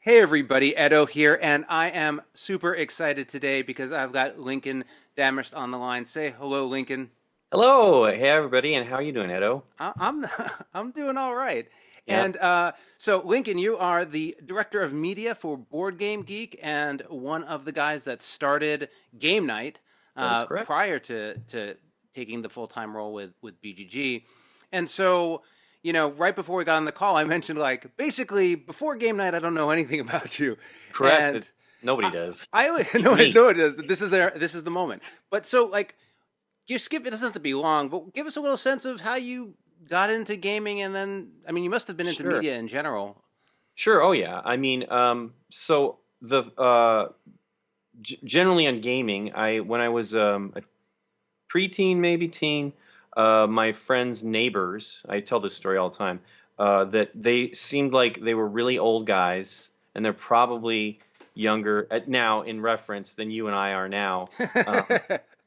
Hey everybody, Edo here, and I am super excited today because I've got Lincoln Damerst on the line. Say hello, Lincoln. Hello, hey everybody, and how are you doing, Edo? I'm I'm doing all right. Yeah, And so, Lincoln, you are the director of media for Board Game Geek and one of the guys that started Game Night that is correct. prior to taking the full time role with BGG. And so, right before we got on the call, I mentioned like basically before Game Night, I don't know anything about you, Correct. and It's nobody I does. I always, Even no me. no it is. This is the moment. But so like just skip it doesn't have to be long, but give us a little sense of how you got into gaming, and then I mean you must have been into Sure. media in general. Sure. Oh yeah. So the generally on gaming, I when I was a preteen, maybe teen, my friends' neighbors, I tell this story all the time, that they seemed like they were really old guys, and they're probably younger now in reference than you and I are now. Um,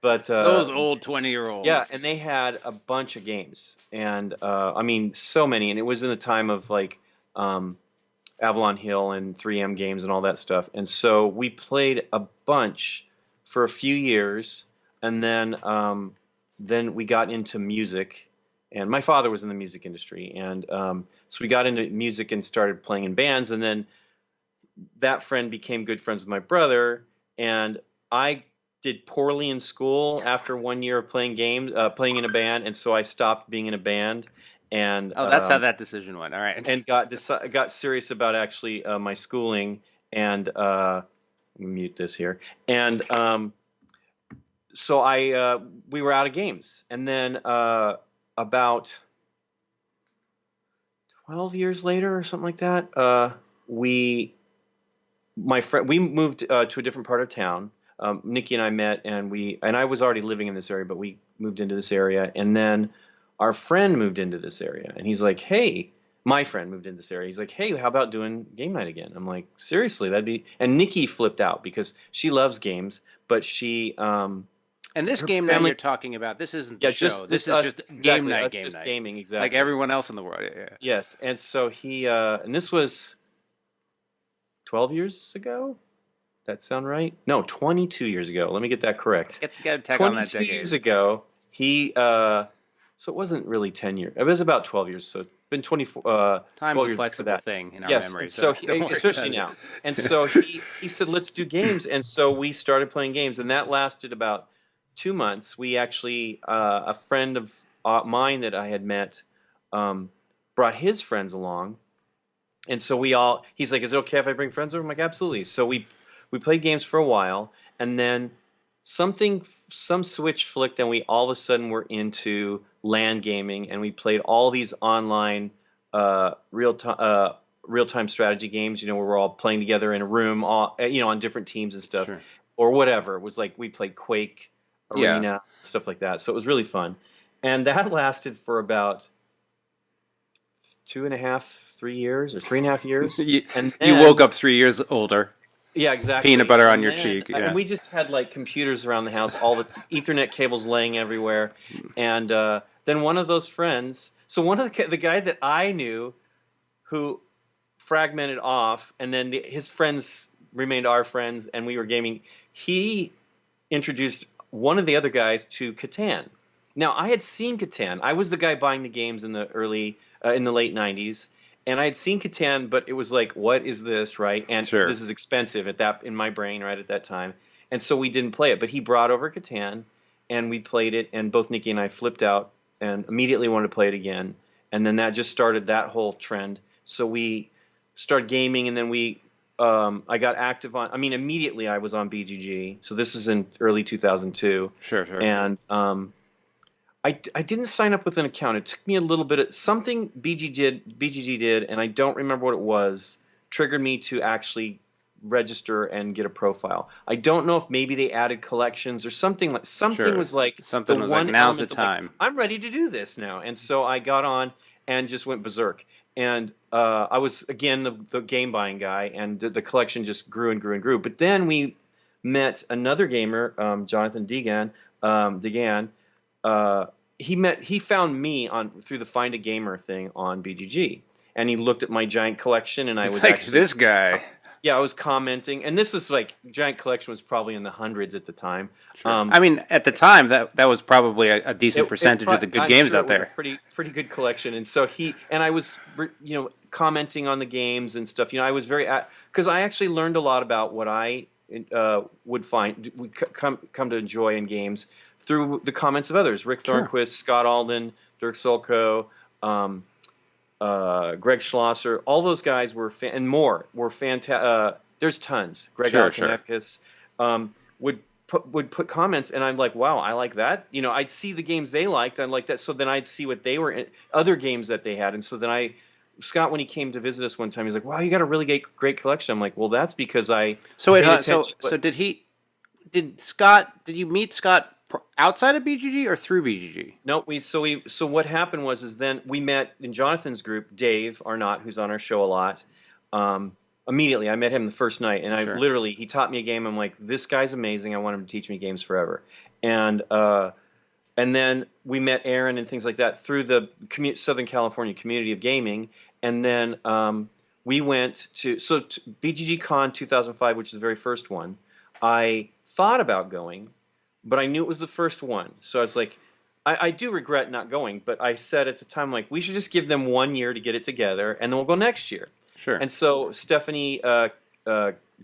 but Those old 20 year Yeah, olds. and they had a bunch of games, and I mean, so many. And it was in the time of like um, Avalon Hill and 3M games and all that stuff. And so we played a bunch for a few years, and then we got into music. And my father was in the music industry, and so we got into music and started playing in bands. And then that friend became good friends with my brother, and I did poorly in school after 1 year of playing in a band, and so I stopped being in a band, and Oh, that's how that decision went. All right. got serious about actually my schooling, and let me mute this here, and so I we were out of games, and then about 12 years later or something like that, we my friend we moved to a different part of town. Nikki and I met, and I was already living in this area, but we moved into this area, and then our friend moved into this area, and he's like, "Hey." My friend moved into this area. He's like, "Hey, how about doing game night again?" I'm like, "Seriously, that'd be." And Nikki flipped out because she loves games, but And this her game night you're family, talking about, this isn't the yeah, show. This just is us, just exactly, us game just night. gaming, Like exactly. everyone else in the world. Yeah. Yes, and so and this was 12 years ago. That sound right? No, 22 years ago. Let me get that correct. Get a tag on that 22 years decade. ago, so it wasn't really 10 years. It was about 12 years. So it's been Time's 12 a years before flexible that. thing in our Yes, and memory, so so don't worry especially about now. And so he said, "Let's do games." And so we started playing games, and that lasted about 2 months. We actually, a friend of mine that I had met, um, brought his friends along, and so he's like, "Is it okay if I bring friends over?" I'm like, "Absolutely." So we played games for a while, and then some switch flicked, and we all of a sudden were into LAN gaming, and we played all these online real time strategy games. You know, where we're all playing together in a room, all on different teams and stuff, Sure. or whatever. It was like we played Quake, Yeah. Arena, stuff like that. So it was really fun, and that lasted for about 2.5, 3 years, or 3.5 years, you, and you woke then up 3 years older, yeah, peanut exactly. butter on And your then cheek. and Yeah. we just had like computers around the house, all the Ethernet cables laying everywhere. And then one of those friends, so one of the guy that I knew who fragmented off, and then his friends remained our friends, and we were gaming. He introduced one of the other guys to Catan. Now I had seen Catan. I was the guy buying the games in the late '90s, and I had seen Catan, but it was like, what is this, right? And Sure. this is expensive in my brain right at that time, and so we didn't play it. But he brought over Catan, and we played it, and both Nikki and I flipped out and immediately wanted to play it again, and then that just started that whole trend. So we started gaming, and then I got active on. I mean, immediately I was on BGG. So this is in early 2002, Sure. Sure. and I didn't sign up with an account. It took me a little bit of something BGG did, and I don't remember what it was. Triggered me to actually register and get a profile. I don't know if maybe they added collections or something something Sure. was like the Something was like, one now's the element of like, time. I'm ready to do this now. And so I got on and just went berserk. And I was again the game buying guy, and the collection just grew and grew and grew. But then we met another gamer, Jonathan Degan. Uh, he found me on through the Find a Gamer thing on BGG, and he looked at my giant collection, and I It's was like actually this guy. Yeah, I was commenting, and this was like Giant Collection was probably in the hundreds at the time. Sure. I mean, at the time, that was probably a decent percentage of the good I'm games sure out it was there. a pretty good collection, and so I was commenting on the games and stuff. I was very because I actually learned a lot about what I would come to enjoy in games through the comments of others: Rick Thornquist, Scott Alden, Dirk Solko. Greg Schlosser, all those guys and more were fantastic. There's tons. Greg Alkanekis would put comments, and I'm like, wow, I like that. I'd see the games they liked, I'm like that. So then I'd see what they were in, other games that they had, and so then Scott, when he came to visit us one time, he's like, wow, you got a really great collection. I'm like, well, that's because I. So did you meet Scott outside of BGG or through BGG? No, so what happened was then we met in Jonathan's group, Dave Arnott, who's on our show a lot. Immediately, I met him the first night, and he taught me a game. I'm like, this guy's amazing. I want him to teach me games forever. And then we met Aaron and things like that through the Southern California community of gaming. And then we went to BGG Con 2005, which is the very first one. I thought about going, but I knew it was the first one. So I was like, I do regret not going, but I said at the time, like, we should just give them 1 year to get it together, and then we'll go next year. Sure. And so Stephanie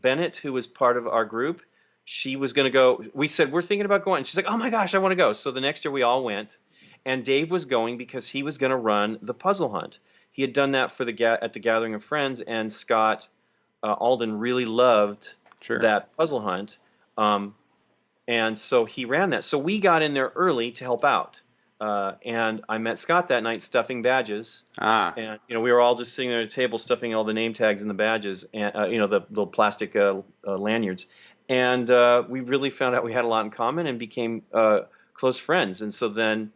Bennett, who was part of our group, she was going to go. We said, we're thinking about going. She's like, oh my gosh, I want to go. So the next year we all went, and Dave was going because he was going to run the puzzle hunt. He had done that for at the Gathering of Friends, and Scott Alden really loved that puzzle hunt. And so he ran that. So we got in there early to help out. And I met Scott that night stuffing badges. And, we were all just sitting there at a table stuffing all the name tags and the badges, and, the little plastic lanyards. And we really found out we had a lot in common and became close friends. And so then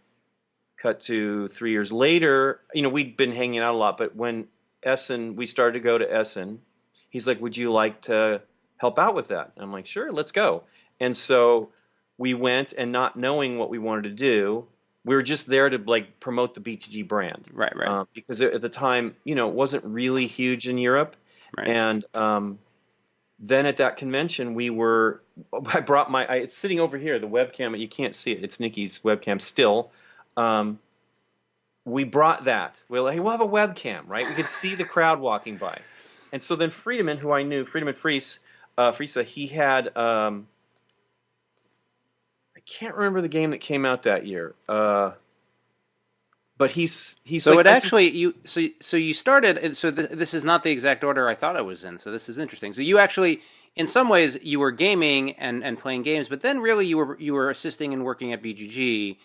cut to 3 years later, we'd been hanging out a lot. But when we started to go to Essen, he's like, would you like to help out with that? And I'm like, sure, let's go. And so we went, and not knowing what we wanted to do, we were just there to promote the BGG brand, right? Because at the time, it wasn't really huge in Europe, right. And then at that convention, I brought it's sitting over here, the webcam. You can't see it; it's Nikki's webcam still. We brought that. We're like, hey, we'll have a webcam, right? We could see the crowd walking by, and so then Friedemann, who I knew, Friedemann Friese, he had. I can't remember the game that came out that year, but he's so like, it actually you started, and so this is not the exact order I thought I was in. So this is interesting. So you actually, in some ways, you were gaming and playing games, but then really you were assisting and working at BGG.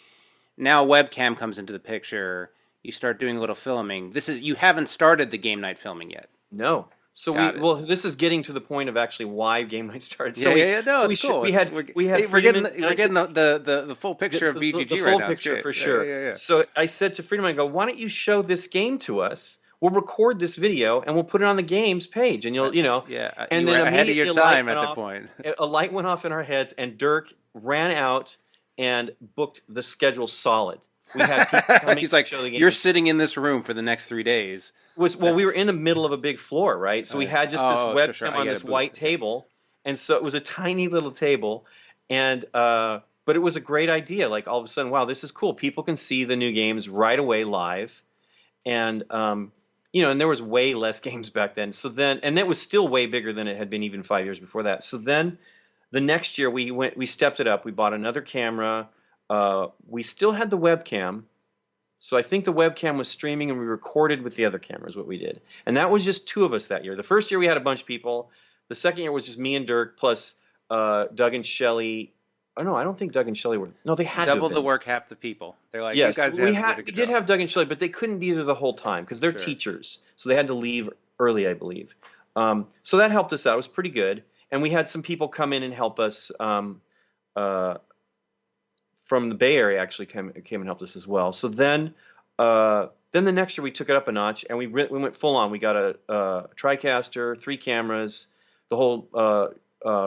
Now webcam comes into the picture. You start doing a little filming. You haven't started the game night filming yet. No. So this is getting to the point of actually why Game Night started. So it's cool. We're getting the full picture of BGG right now. The full picture for sure. Yeah. So I said to Friedemann, I go, why don't you show this game to us? We'll record this video and we'll put it on the games page, and you'll. Yeah. And you then were ahead of your time at that point. A light went off in our heads, and Dirk ran out and booked the schedule solid. We had people coming. He's like, you're sitting in this room for the next 3 days. We were in the middle of a big floor, right? So we had just this webcam on this white table, and so it was a tiny little table, and but it was a great idea. Like all of a sudden, wow, this is cool. People can see the new games right away live, and and there was way less games back then. So then, and that was still way bigger than it had been even 5 years before that. So then, the next year we stepped it up. We bought another camera. We still had the webcam. So I think the webcam was streaming, and we recorded with the other cameras what we did. And that was just 2 of us that year. The first year we had a bunch of people. The second year was just me and Dirk plus Doug and Shelley. Oh, no, I don't think Doug and Shelley were. No, they had double the work, half the people. They're like, yes, you guys we did have Doug and Shelley, but they couldn't be there the whole time because they're teachers. So they had to leave early, I believe. So that helped us out. It was pretty good. And we had some people come in and help us from the Bay Area actually came and helped us as well. So then the next year we took it up a notch, and we went full on. We got a TriCaster, 3 cameras, the whole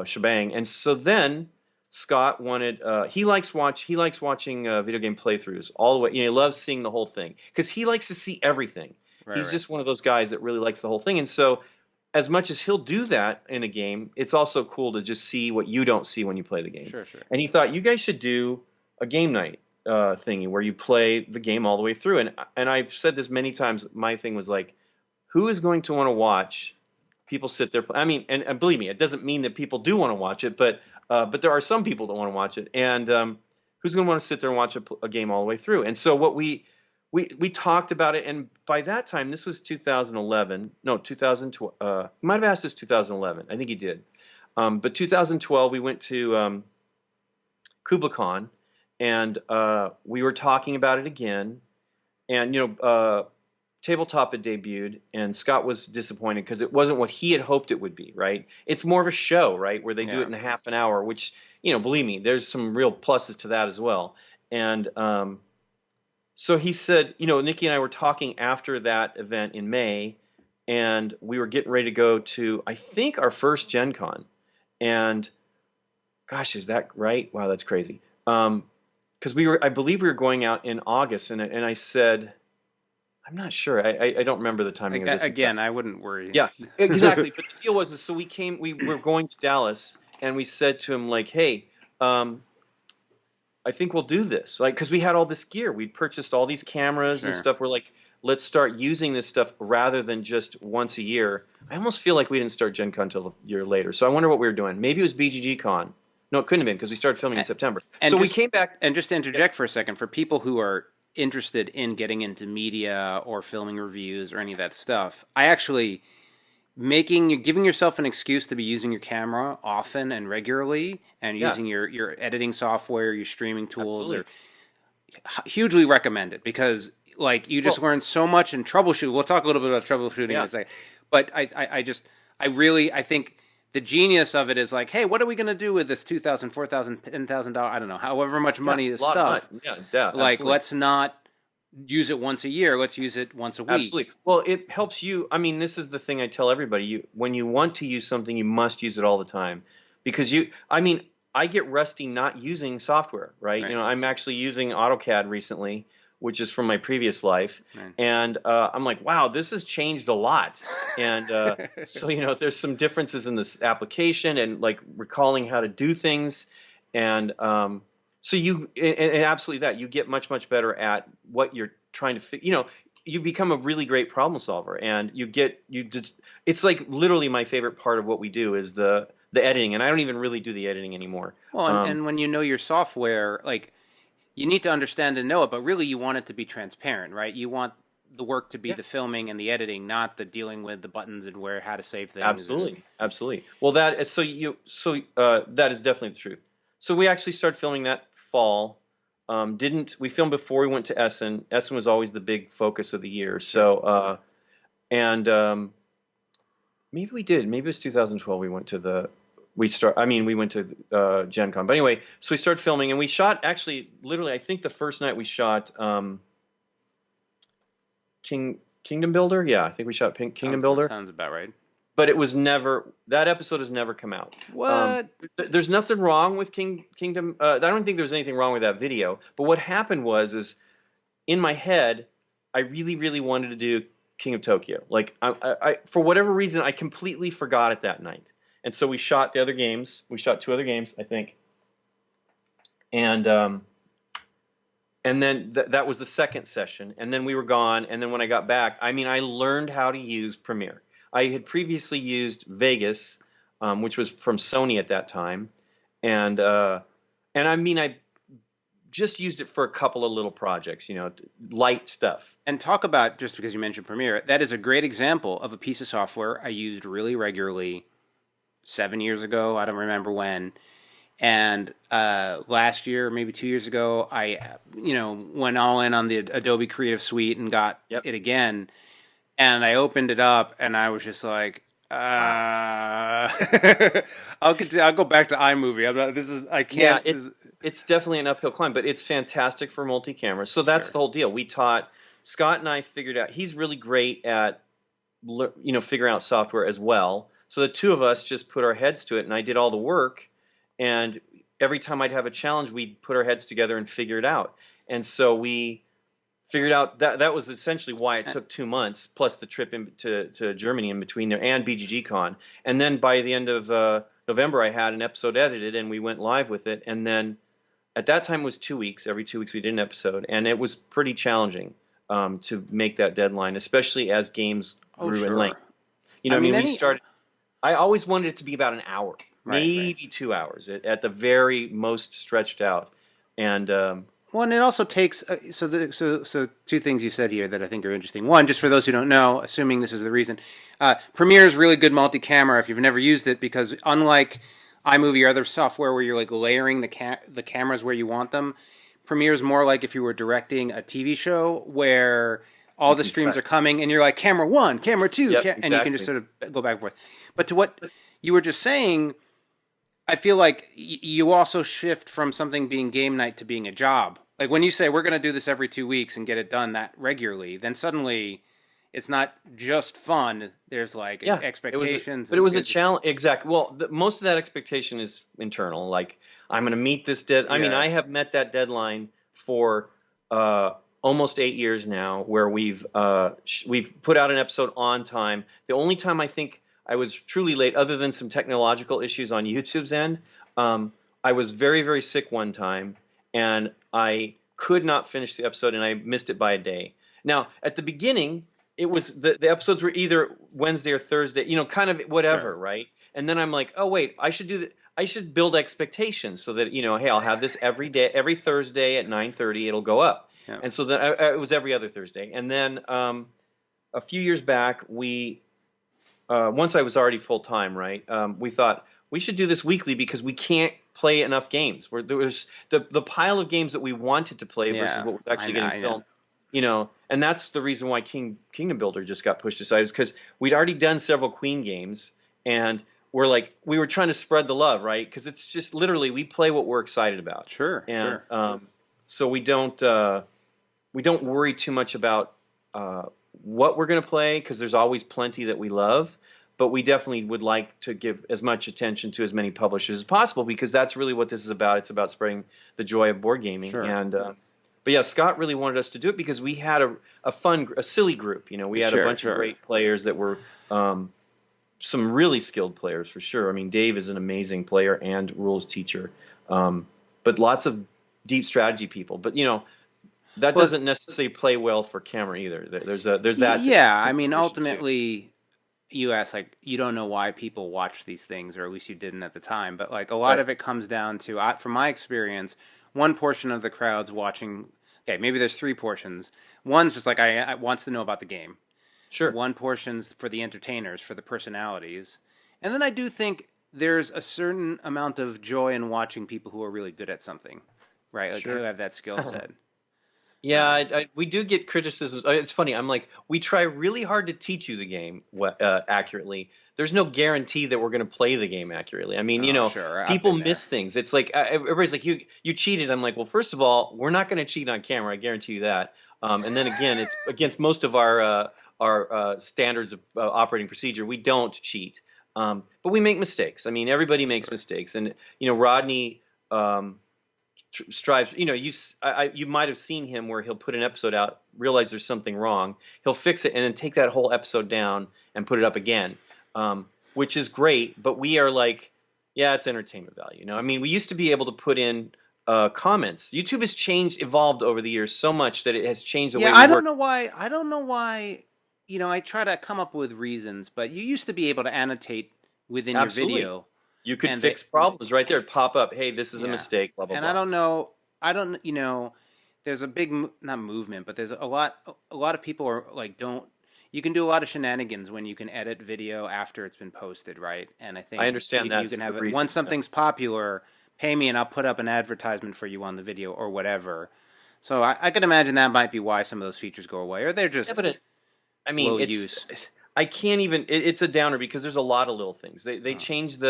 shebang. And so then Scott wanted he likes watching video game playthroughs all the way. He loves seeing the whole thing because he likes to see everything. He's just one of those guys that really likes the whole thing. And so as much as he'll do that in a game, it's also cool to just see what you don't see when you play the game. Sure, sure. And he thought you guys should do a game night thingy where you play the game all the way through. And I've said this many times. My thing was like, who is going to want to watch people sit there? I mean, and believe me, it doesn't mean that people do want to watch it, but there are some people that want to watch it. And who's going to want to sit there and watch a game all the way through? And so what we talked about it, and by that time, this was 2011. No, 2012. He might have asked us 2011. I think he did. But 2012, we went to KublaCon, and we were talking about it again. And Tabletop had debuted, and Scott was disappointed because it wasn't what he had hoped it would be. Right? It's more of a show, right, where they do it in a half an hour. Which, believe me, there's some real pluses to that as well. And so he said, Nikki and I were talking after that event in May, and we were getting ready to go to, I think, our first Gen Con. And gosh, is that right? Wow, that's crazy. Because I believe we were going out in August, and I said, I'm not sure. I don't remember the timing of this. Again, I wouldn't worry. Yeah, exactly. But the deal was, so we were going to Dallas, and we said to him, like, hey, I think we'll do this, like, because we had all this gear. We'd purchased all these cameras and stuff. We're like, let's start using this stuff rather than just once a year. I almost feel like we didn't start Gen Con until a year later. So I wonder what we were doing. Maybe it was BGG Con. No, it couldn't have been because we started filming in September. So we came back. And just to interject for a second, for people who are interested in getting into media or filming reviews or any of that stuff, I actually giving yourself an excuse to be using your camera often and regularly, and using your editing software, your streaming tools, are hugely recommended, because like you just learn so much in troubleshooting. We'll talk a little bit about troubleshooting in a second, but I think the genius of it is like, hey, what are we going to do with this $2,000, $4,000, $10,000? I don't know, however much money is stuff. Like, let's not use it once a year. Let's use it once a week. Absolutely. Well, it helps you. I mean, this is the thing I tell everybody. When you want to use something, you must use it all the time, because I get rusty not using software, right? I'm actually using AutoCAD recently, which is from my previous life. Right. And I'm like, wow, this has changed a lot. And so, there's some differences in this application and like recalling how to do things. And so and absolutely that, you get much, much better at what you're trying to you become a really great problem solver, and it's like literally my favorite part of what we do is the editing. And I don't even really do the editing anymore. Well, and when you know your software, like, you need to understand and know it, but really you want it to be transparent, right? You want the work to be the filming and the editing, not the dealing with the buttons and how to save things. Absolutely. Well, that is that is definitely the truth. So we actually started filming that fall. We filmed before we went to Essen. Essen was always the big focus of the year. So maybe we did. Maybe it was 2012. We went to Gen Con. But anyway, so we started filming, and we shot, actually, literally, I think the first night we shot Kingdom Builder. Yeah, I think we shot Kingdom Builder. Sounds about right. But that episode has never come out. What? There's nothing wrong with Kingdom. I don't think there's anything wrong with that video. But what happened is in my head, I really, really wanted to do King of Tokyo. Like, I for whatever reason, I completely forgot it that night. And so we shot the other games. We shot 2 other games, I think. And then that was the second session. And then we were gone. And then when I got back, I learned how to use Premiere. I had previously used Vegas, which was from Sony at that time. And I just used it for a couple of little projects, light stuff. And talk about, just because you mentioned Premiere, that is a great example of a piece of software I used really regularly 7 years ago. I don't remember when. And last year, maybe 2 years ago, I went all in on the Adobe Creative Suite and got it again. And I opened it up, and I was just like, I'll go back to iMovie. I can't. Yeah, it's definitely an uphill climb, but it's fantastic for multi-camera. So that's the whole deal. Scott and I figured out, he's really great at, figuring out software as well. So the two of us just put our heads to it, and I did all the work. And every time I'd have a challenge, we'd put our heads together and figure it out. And so we figured out that was essentially why it took 2 months plus the trip to Germany in between there and BGG Con. And then by the end of November, I had an episode edited and we went live with it. And then at that time it was 2 weeks. Every 2 weeks we did an episode, and it was pretty challenging to make that deadline, especially as games grew in length. You know, we started. I always wanted it to be about an hour, maybe 2 hours at the very most stretched out, and. Well, and it also takes so two things you said here that I think are interesting. One, just for those who don't know, assuming this is the reason, Premiere is really good multi-camera if you've never used it, because unlike iMovie or other software where you're like layering the cameras where you want them, Premiere is more like if you were directing a TV show where all the streams are coming and you're like camera 1, camera 2, and you can just sort of go back and forth. But to what you were just saying, I feel like you also shift from something being game night to being a job. Like when you say we're going to do this every 2 weeks and get it done that regularly, then suddenly it's not just fun. There's like expectations. It was a challenge. Exactly. Well, most of that expectation is internal. Like I'm going to meet this deadline. I mean, I have met that deadline for almost 8 years now, where we've put out an episode on time. The only time I think I was truly late, other than some technological issues on YouTube's end, I was very, very sick one time, and I could not finish the episode, and I missed it by a day. Now, at the beginning, it was the episodes were either Wednesday or Thursday, you know, kind of whatever, right? And then I'm like, oh wait, I should build expectations so that, you know, hey, I'll have this every day, every Thursday at 9:30, it'll go up. Yeah. And so then it was every other Thursday, and then a few years back, once I was already full time, right? We thought we should do this weekly because we can't play enough games. Where there was the pile of games that we wanted to play versus what was actually getting filmed. You know, and that's the reason why Kingdom Builder just got pushed aside, is because we'd already done several Queen games, and we were trying to spread the love, right? Because it's just literally we play what we're excited about. Sure. So we don't worry too much about what we're going to play, because there's always plenty that we love, but we definitely would like to give as much attention to as many publishers as possible, because that's really what this is about. It's about spreading the joy of board gaming. Sure. And but yeah, Scott really wanted us to do it because we had a silly group. You know, we had a bunch of great players that were some really skilled players for sure. I mean, Dave is an amazing player and rules teacher, but lots of deep strategy people. But you know, that doesn't necessarily play well for camera either. There's that. Yeah, I mean, ultimately, you ask, like, you don't know why people watch these things, or at least you didn't at the time. But like a lot of it comes down to, from my experience, one portion of the crowd's watching. Okay, maybe there's three portions. One's just like I wants to know about the game. Sure. One portion's for the entertainers, for the personalities, and then I do think there's a certain amount of joy in watching people who are really good at something, right? Like who have that skill set. Yeah, we do get criticisms. It's funny. I'm like, we try really hard to teach you the game accurately. There's no guarantee that we're going to play the game accurately. I mean, people miss things. It's like everybody's like, you cheated. I'm like, well, first of all, we're not going to cheat on camera. I guarantee you that. And then again, it's against most of our standards of operating procedure. We don't cheat, but we make mistakes. I mean, everybody makes mistakes, and you know, Rodney. Strives, you know, you might have seen him where he'll put an episode out, realize there's something wrong, he'll fix it, and then take that whole episode down and put it up again, which is great. But we are like, yeah, it's entertainment value. You know, I mean, we used to be able to put in comments. YouTube has evolved over the years so much that it has changed the way we work. I don't know why. You know, I try to come up with reasons, but you used to be able to annotate within your video. You could fix problems right there. Pop up, hey, this is a mistake, blah, blah, blah. And I don't, you know, there's a big, not movement, but there's a lot of people are like, you can do a lot of shenanigans when you can edit video after it's been posted, right? And I think I understand that. You can have it, once something's popular, pay me and I'll put up an advertisement for you on the video or whatever. So I can imagine that might be why some of those features go away, or they're just low use. I can't even, it's a downer because there's a lot of little things. They changed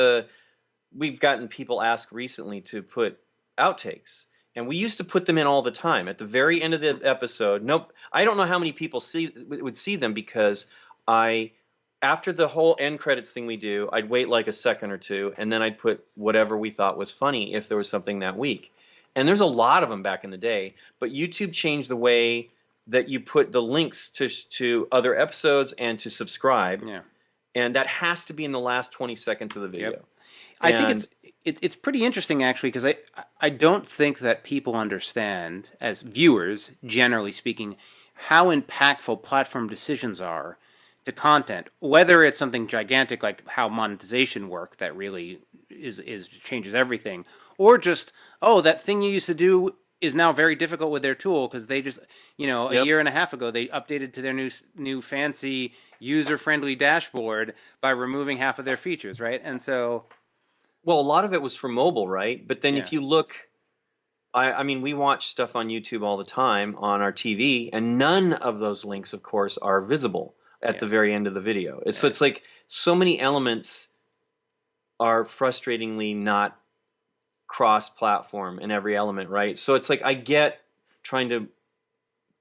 we've gotten people ask recently to put outtakes, and we used to put them in all the time at the very end of the episode. Nope, I don't know how many people would see them, because after the whole end credits thing we do, I'd wait like a second or two, and then I'd put whatever we thought was funny if there was something that week. And there's a lot of them back in the day, but YouTube changed the way that you put the links to other episodes and to subscribe. Yeah. And that has to be in the last 20 seconds of the video. Yep. I think it's pretty interesting actually, because I don't think that people understand, as viewers generally speaking, how impactful platform decisions are to content. Whether it's something gigantic like how monetization work that really is changes everything, or just that thing you used to do is now very difficult with their tool because they just a year and a half ago they updated to their new fancy user friendly dashboard by removing half of their features, right? And so. Well, a lot of it was for mobile, right? But then Yeah. if you look, I mean, we watch stuff on YouTube all the time on our TV, and none of those links, of course, are visible at the very end of the video. So it's like so many elements are frustratingly not cross-platform in every element, right? So it's like I get trying to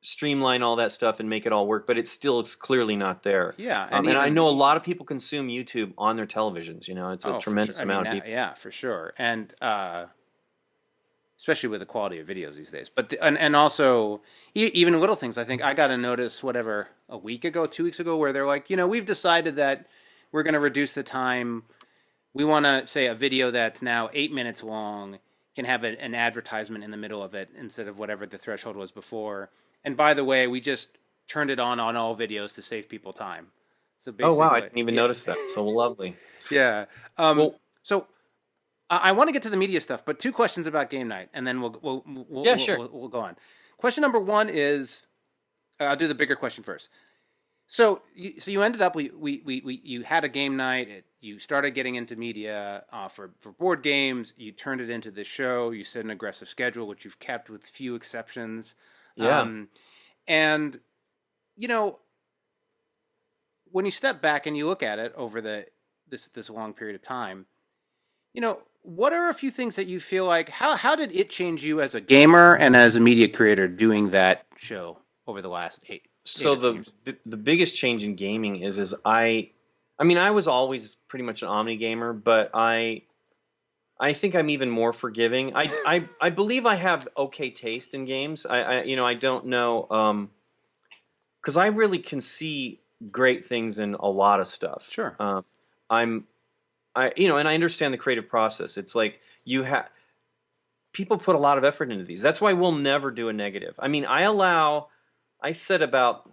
streamline all that stuff and make it all work, but it's clearly not there. Yeah, and I know a lot of people consume YouTube on their televisions. It's a tremendous amount of people. Yeah, for sure, and especially with the quality of videos these days. But and also even little things. I think I got a notice a week ago, 2 weeks ago, where they're like, we've decided that we're going to reduce the time. We want to say a video that's now 8 minutes long can have an advertisement in the middle of it instead of whatever the threshold was before. And by the way, we just turned it on all videos to save people time. So basically, oh wow, I didn't even notice that. So lovely. Yeah. So I want to get to the media stuff, but 2 questions about Game Night, and then we'll sure. We'll go on. Question number 1 is, I'll do the bigger question first. So you ended up you had a game night. You started getting into media for board games. You turned it into this show. You set an aggressive schedule, which you've kept with few exceptions. Yeah. And when you step back and you look at it over this long period of time, what are a few things that you feel like how did it change you as a gamer and as a media creator doing that show over the last 8? So the biggest change in gaming is I was always pretty much an Omni gamer, but I think I'm even more forgiving. I believe I have okay taste in games. I don't know, because I really can see great things in a lot of stuff. Sure. And I understand the creative process. It's like people put a lot of effort into these. That's why we'll never do a negative. I mean, I said about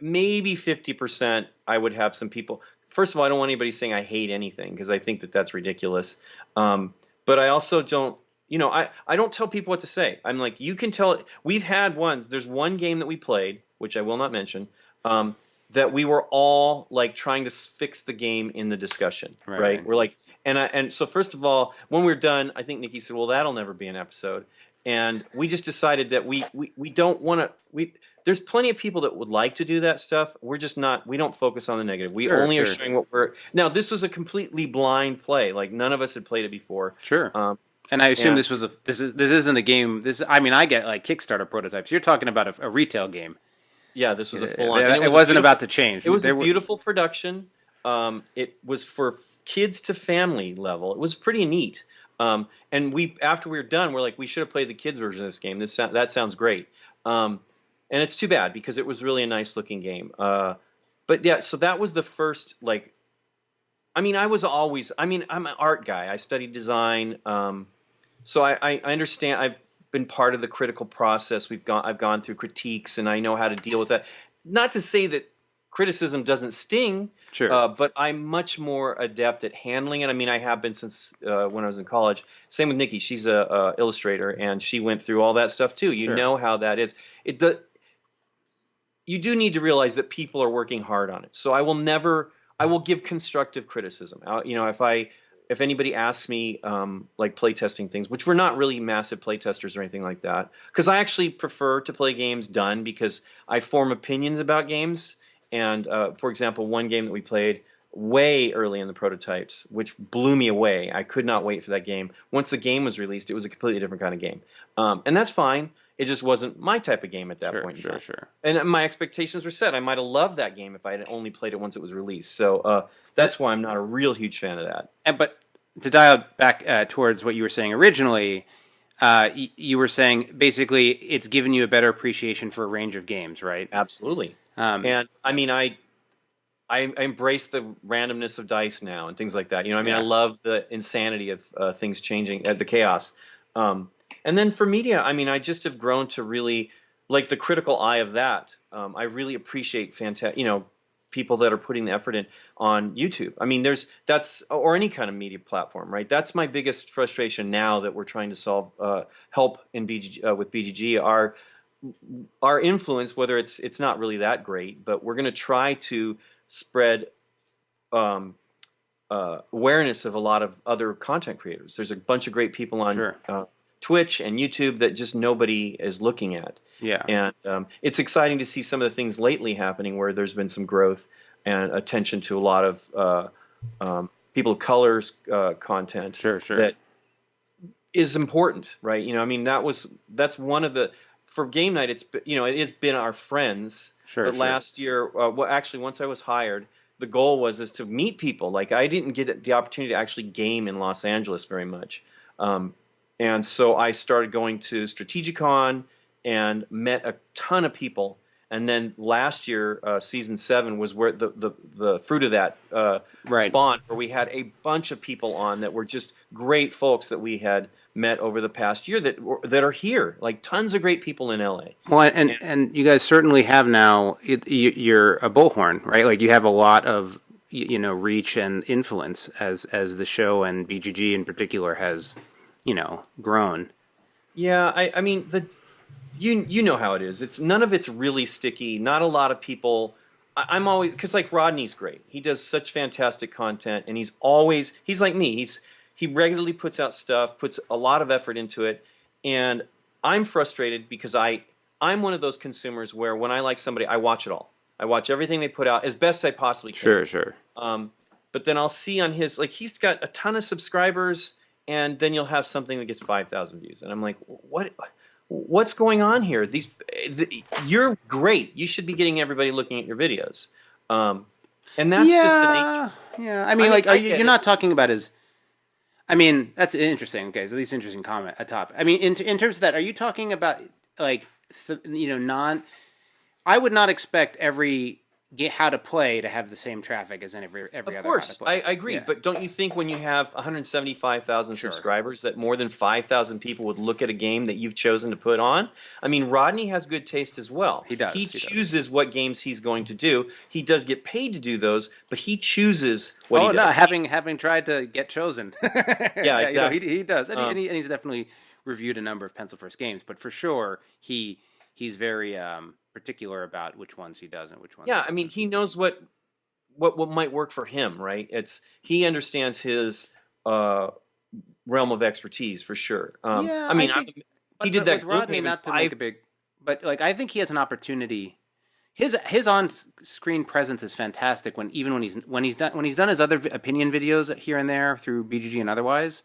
maybe 50% I would have some people. First of all, I don't want anybody saying I hate anything because I think that that's ridiculous. But I also don't, I don't tell people what to say. I'm like, you can tell. We've had there's one game that we played, which I will not mention, that we were all like trying to fix the game in the discussion, right? We're like, and so first of all, when we were done, I think Nikki said, well, that'll never be an episode. And we just decided that we don't want to, there's plenty of people that would like to do that stuff. We're just not, we don't focus on the negative. We only are showing what now this was a completely blind play. Like none of us had played it before. Sure. And I assume this isn't a game. I get like Kickstarter prototypes. You're talking about a retail game. Yeah, this was a full on. It wasn't about to change. It was a beautiful production. It was for kids to family level. It was pretty neat. And after we were done, we're like, we should have played the kids version of this game. That sounds great. And it's too bad because it was really a nice looking game. But yeah, so that was the first I'm an art guy. I studied design. So I understand. I've been part of the critical process. I've gone through critiques and I know how to deal with that. Not to say that criticism doesn't sting. Sure. But I'm much more adept at handling it. I mean, I have been since when I was in college. Same with Nikki. She's a illustrator, and she went through all that stuff too. You know how that is. You do need to realize that people are working hard on it. So I will give constructive criticism. If anybody asks me like playtesting things, which we're not really massive playtesters or anything like that, because I actually prefer to play games done because I form opinions about games. And for example, one game that we played way early in the prototypes, which blew me away. I could not wait for that game. Once the game was released, it was a completely different kind of game. And that's fine. It just wasn't my type of game at that point in time. Sure. And my expectations were set. I might have loved that game if I had only played it once it was released. So that's why I'm not a real huge fan of that. But to dial back towards what you were saying originally, you were saying basically it's given you a better appreciation for a range of games, right? Absolutely. Um, And I mean, I embrace the randomness of dice now and things like that. You know, I mean, I yeah, love the insanity of things changing, the chaos. Um, and then for media, I mean, I just have grown to really like the critical eye of that. I really appreciate people that are putting the effort in on YouTube. I mean, that's or any kind of media platform, right? That's my biggest frustration now that we're trying to help in BGG with BGG. Our influence, whether it's not really that great, but we're going to try to spread um, awareness of a lot of other content creators. There's a bunch of great people on sure. Twitch and YouTube that just nobody is looking at. Yeah. And it's exciting to see some of the things lately happening where there's been some growth and attention to a lot of people of color's content Sure, sure. that is important, right? You know, I mean, that's one of the for game night. It has been our friends. Sure, But sure. last year, well, actually, once I was hired, the goal was to meet people. Like I didn't get the opportunity to actually game in Los Angeles very much, and so I started going to Strategicon and met a ton of people. And then last year, season 7 was where the fruit of that Right. spawned, where we had a bunch of people on that were just great folks that we had met over the past year that are here, like tons of great people in LA. Well, and you guys certainly have now. You're a bullhorn, right? Like you have a lot of reach and influence as the show and BGG in particular has grown. Yeah, I mean you know how it is. It's none of it's really sticky. Not a lot of people. I'm always because like Rodney's great. He does such fantastic content, and he's like me. He regularly puts out stuff, puts a lot of effort into it, and I'm frustrated because I'm one of those consumers where when I like somebody, I watch it all. I watch everything they put out as best I possibly can. Sure, sure. But then I'll see on his he's got a ton of subscribers, and then you'll have something that gets 5,000 views, and I'm like, what's going on here? You're great. You should be getting everybody looking at your videos. And that's just the nature. Yeah. I mean, you're not talking about his. I mean, that's interesting. Okay, so these interesting comment a topic. I mean, in terms of that, are you talking about like non? I would not expect every how to play to have the same traffic as every Of other course, how to play. I agree. Yeah. But don't you think when you have 175,000 Sure. subscribers that more than 5,000 people would look at a game that you've chosen to put on? I mean, Rodney has good taste as well. He does. He chooses what games he's going to do. He does get paid to do those, but he chooses what he does. No, having tried to get chosen. Yeah, exactly. He does, and he's definitely reviewed a number of pencil first games. But for sure, he's very particular about which ones he does and which ones. Yeah, I mean, he knows what might work for him, right? He understands his realm of expertise for sure. Yeah, I mean, he did that with Rodney, not to make a big, but like I think he has an opportunity. His on-screen presence is fantastic. When he's done his other opinion videos here and there through BGG and otherwise,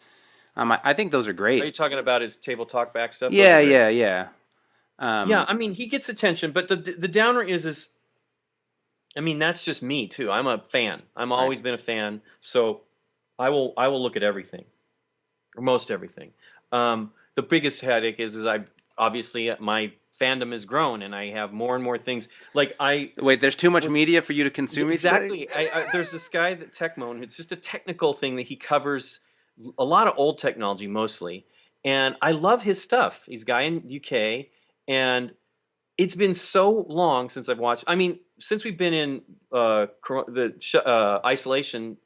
I think those are great. Are you talking about his table talk back stuff? Yeah. Yeah, I mean, he gets attention, but the downer is, I mean, that's just me too. I'm a fan. I'm always been a fan, so I will look at everything, or most everything. The biggest headache is obviously my fandom has grown, and I have more and more things. Wait, there's too much media for you to consume. Exactly. There's this guy that Techmoan. It's just a technical thing that he covers a lot of old technology mostly, and I love his stuff. He's a guy in UK. And it's been so long since I've watched. I mean, since we've been in isolation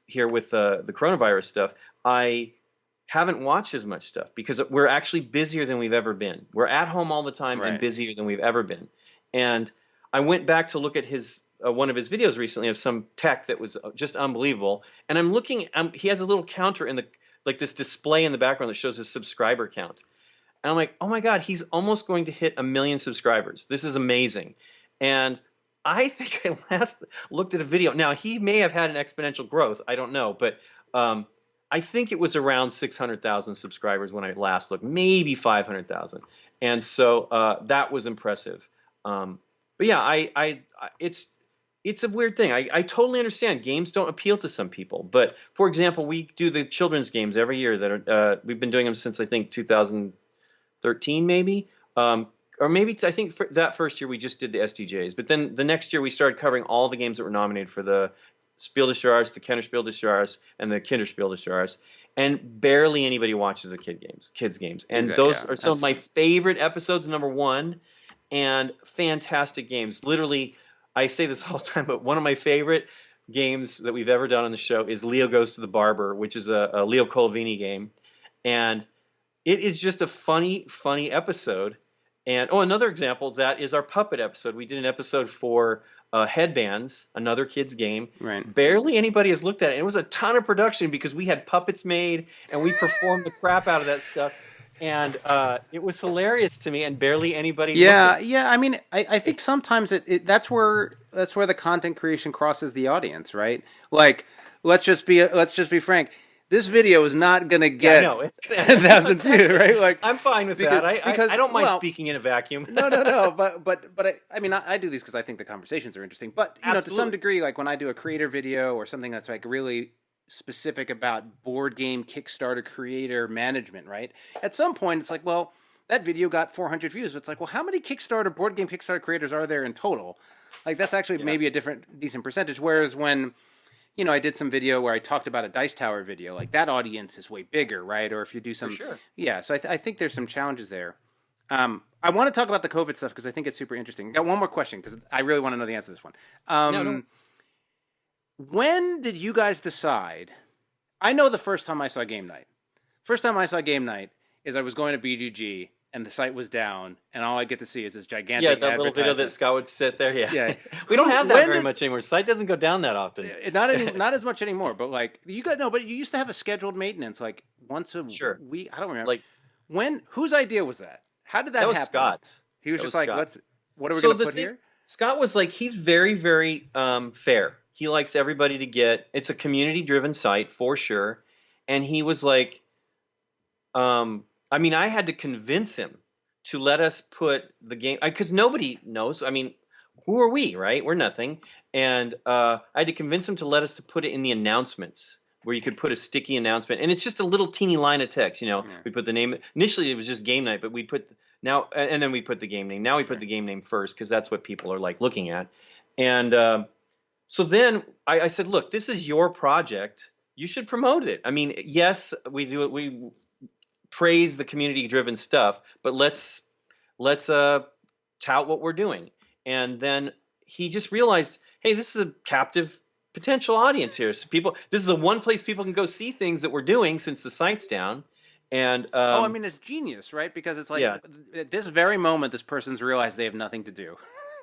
here with the coronavirus stuff, I haven't watched as much stuff because we're actually busier than we've ever been. We're at home all the time and busier than we've ever been. And I went back to look at his one of his videos recently of some tech that was just unbelievable. And I'm looking. He has a little counter in this display in the background that shows his subscriber count. And I'm like, oh my God, he's almost going to hit 1 million subscribers. This is amazing. And I think I last looked at a video. Now, he may have had an exponential growth. I don't know. But I think it was around 600,000 subscribers when I last looked, maybe 500,000. And so that was impressive. But yeah, it's a weird thing. I totally understand. Games don't appeal to some people, but for example, we do the children's games every year that are we've been doing them since I think 2013 maybe. Or maybe I think for that first year we just did the SDJs, but then the next year we started covering all the games that were nominated for the Spiel des Jahres, the Kennerspiel des Jahres, and the Kinderspiel des Jahres, and barely anybody watches the kids games. And Exactly, those yeah, are some of my favorite episodes, number one, and fantastic games. Literally, I say this all the time, but one of my favorite games that we've ever done on the show is Leo Goes to the Barber, which is a Leo Colavini game, and it is just a funny, funny episode. And another example of that is our puppet episode. We did an episode for Headbands, another kid's game. Right. Barely anybody has looked at it. It was a ton of production because we had puppets made and we performed the crap out of that stuff. And it was hilarious to me, and barely anybody. Yeah, looked at it. yeah. I mean, I think sometimes that's where the content creation crosses the audience, right? Like, let's just be frank. This video is not gonna get No, it's 10,000 views, right? Like, I'm fine with because, that. because I don't mind well, speaking in a vacuum. no. But I mean, I do these because I think the conversations are interesting. But you know, to some Absolutely. degree, like when I do a creator video or something that's like really specific about board game Kickstarter creator management, right? At some point, it's like, well, that video got 400 views. But it's like, well, how many board game Kickstarter creators are there in total? Like, that's actually maybe a decent percentage. Whereas when I did some video where I talked about a Dice Tower video, like that audience is way bigger, right? Or if you do some, For sure. yeah. So I think there's some challenges there. I want to talk about the COVID stuff because I think it's super interesting. Got one more question because I really want to know the answer to this one. No. When did you guys decide? I know the first time I saw Game Night. First time I saw Game Night is I was going to BGG and the site was down, and all I get to see is this gigantic Yeah, that little video that Scott would sit there. Yeah. We don't have that very much anymore. Site doesn't go down that often. Not as much anymore. But like but you used to have a scheduled maintenance like once a week. I don't remember. Like whose idea was that? How did that happen? That was Scott's. He was just like, Scott. what are we going to put here? Scott was like, he's very, very fair. He likes everybody to get. It's a community-driven site for sure, and he was like, I mean, I had to convince him to let us put the game because nobody knows. I mean, who are we, right? We're nothing, and I had to convince him to let us to put it in the announcements where you could put a sticky announcement, and it's just a little teeny line of text. We put the name. Initially, it was just Game Night, but we put and then we put the game name. Now we put the game name first because that's what people are like looking at, and so then I said, look, this is your project. You should promote it. I mean, yes, we do it. We praise the community-driven stuff, but let's tout what we're doing. And then he just realized, hey, this is a captive potential audience here. So this is the one place people can go see things that we're doing since the site's down. And I mean, it's genius, right? Because it's like at this very moment, this person's realized they have nothing to do.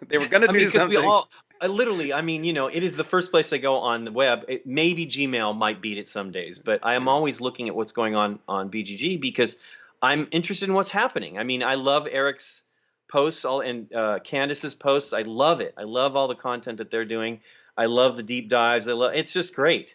They were going to do something. Literally, I mean, it is the first place I go on the web. Maybe Gmail might beat it some days, but I am always looking at what's going on BGG because I'm interested in what's happening. I mean, I love Eric's posts and Candace's posts. I love it. I love all the content that they're doing. I love the deep dives. It's just great,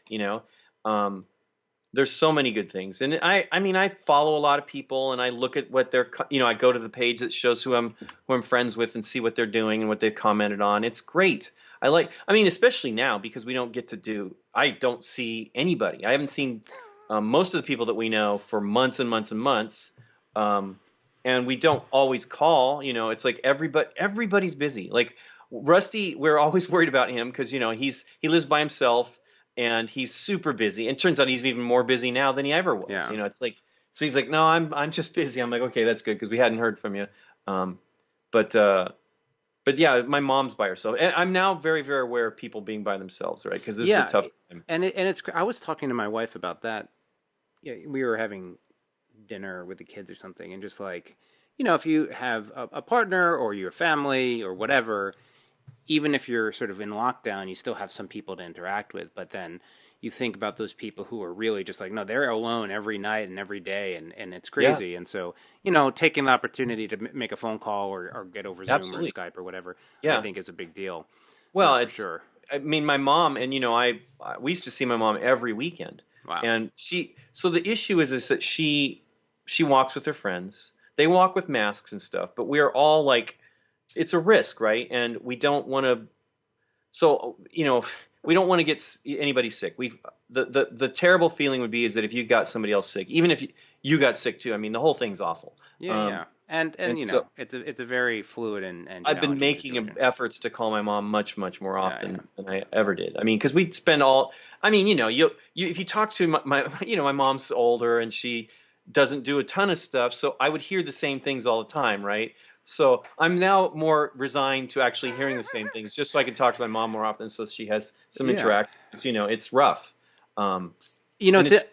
There's so many good things. And I mean, I follow a lot of people and I look at what they're, I go to the page that shows who I'm friends with and see what they're doing and what they've commented on. It's great. I mean, especially now because I don't see anybody. I haven't seen most of the people that we know for months and months and months. And we don't always call, it's like everybody's busy. Like Rusty, we're always worried about him because, he lives by himself. And he's super busy. And it turns out he's even more busy now than he ever was. Yeah. It's like, so he's like, no, I'm just busy. I'm like, okay, that's good because we hadn't heard from you. But yeah, my mom's by herself, and I'm now very, very aware of people being by themselves, right? Because this is a tough time. And it's. I was talking to my wife about that. Yeah, we were having dinner with the kids or something, and just like, if you have a partner or your family or whatever. Even if you're sort of in lockdown, you still have some people to interact with. But then you think about those people who are really just like, no, they're alone every night and every day, and it's crazy. Yeah. And so, taking the opportunity to make a phone call or get over Zoom or Skype or whatever, I think is a big deal. Well, for sure. I mean, my mom and we used to see my mom every weekend. Wow. And so the issue is that she walks with her friends. They walk with masks and stuff, but we are all like. It's a risk, right? And we don't want to So, we don't want to get anybody sick. The terrible feeling would be is that if you got somebody else sick, even if you got sick too. I mean, the whole thing's awful. Yeah, yeah. And And so it's a very fluid and I've been challenging making situation. efforts to call my mom much, much more Yeah, yeah. often than I ever did. I mean, because we spend all, I mean, if you talk to my mom's older and she doesn't do a ton of stuff, so I would hear the same things all the time, right? So I'm now more resigned to actually hearing the same things, just so I can talk to my mom more often, so she has some Yeah. interactions. It's rough, and It's it's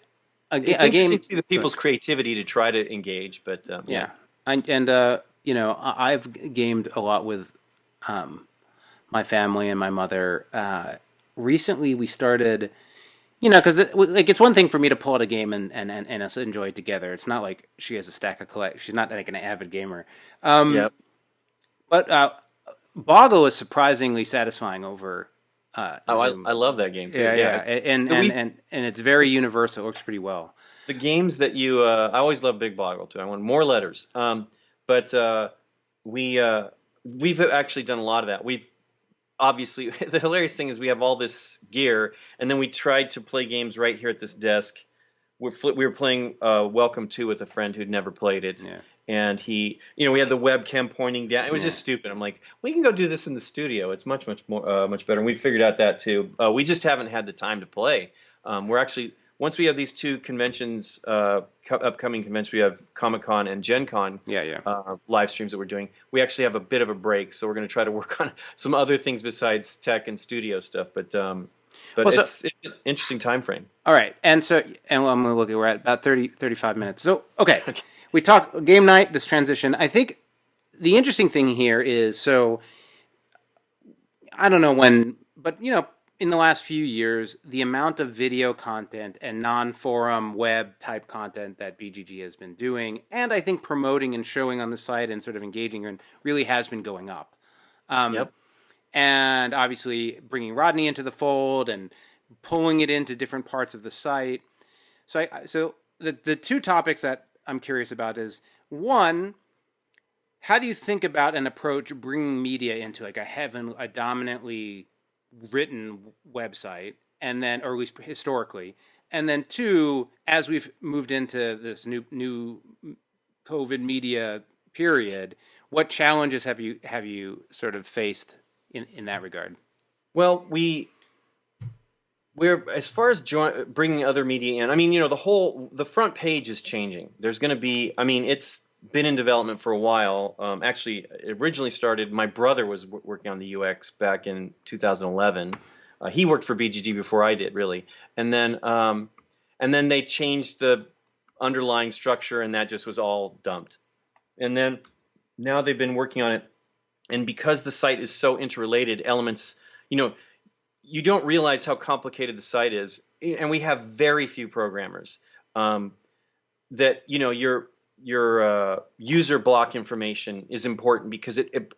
a interesting game. to see the people's creativity to try to engage. But yeah, Yeah, I've gamed a lot with my family and my mother. Recently, we started, because it's one thing for me to pull out a game and us enjoy it together. It's not like she has a stack of collect. She's not like an avid gamer. yeah. But Boggle is surprisingly satisfying over Oh, Zoom. I love that game too. Yeah, yeah, It's, and so we've and it's very universal. It works pretty well. the games that I always love Big Boggle too. I want more letters. But we we've actually done a lot of that. We've obviously the hilarious thing is we have all this gear, and then we tried to play games right here at this desk. We were playing Welcome to with a friend who'd never played it. Yeah. And we had the webcam pointing down. It was just stupid. I'm like, we can go do this in the studio. It's much, much more, much better. And we figured out that too. We just haven't had the time to play. We're actually, once we have these two conventions, upcoming conventions, we have Comic-Con and Gen Con Yeah, yeah. live streams that we're doing. We actually have a bit of a break. So we're going to try to work on some other things besides tech and studio stuff. But it's an interesting time frame. All right, and I'm going to look at we're at about 35 minutes. So okay. We talk game night, this transition. I think the interesting thing here is, so I don't know when, but in the last few years, the amount of video content and non-forum web type content that BGG has been doing, and I think promoting and showing on the site and sort of engaging in, really has been going up. Yep. And obviously bringing Rodney into the fold and pulling it into different parts of the site. So the two topics that I'm curious about is, one, how do you think about an approach bringing media into like a dominantly written website, and then, or at least historically, and then two, as we've moved into this new COVID media period, what challenges have you sort of faced in that regard? Well, we're as far as bringing other media in. I mean, the front page is changing. There's going to be. I mean, it's been in development for a while. Actually, it originally started. My brother was working on the UX back in 2011. He worked for BGG before I did, really, and then they changed the underlying structure, and that just was all dumped. And then now they've been working on it, and because the site is so interrelated, elements, you don't realize how complicated the site is, and we have very few programmers. That your user block information is important because it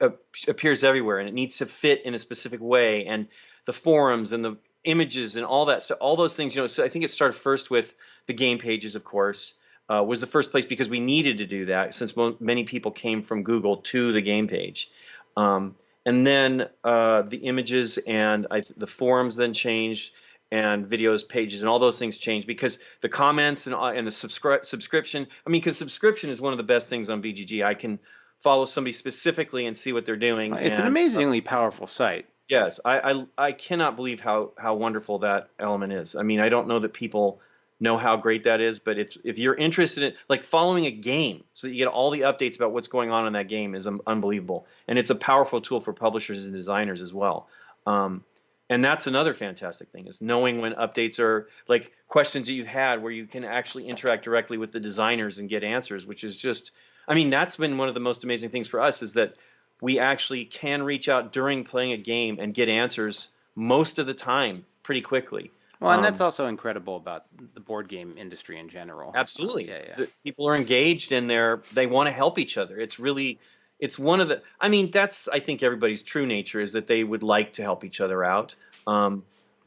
appears everywhere, and it needs to fit in a specific way, and the forums and the images and all that stuff, all those things. So I think it started first with the game pages, of course, was the first place because we needed to do that since many people came from Google to the game page. And then the images and the forums then changed, and videos, pages, and all those things changed because the comments and the subscription. I mean, because subscription is one of the best things on BGG. I can follow somebody specifically and see what they're doing. It's an amazingly powerful site. Yes, I cannot believe how wonderful that element is. I mean, I don't know that people know how great that is, but if you're interested in like following a game so that you get all the updates about what's going on in that game is unbelievable, and it's a powerful tool for publishers and designers as well. And that's another fantastic thing, is knowing when updates are, like questions that you've had where you can actually interact directly with the designers and get answers, which is just, I mean, that's been one of the most amazing things for us, is that we actually can reach out during playing a game and get answers most of the time pretty quickly. Well, and that's also incredible about the board game industry in general. Absolutely. Yeah. People are engaged, and they want to help each other. It's one of the, I mean, that's, I think everybody's true nature, is that they would like to help each other out. And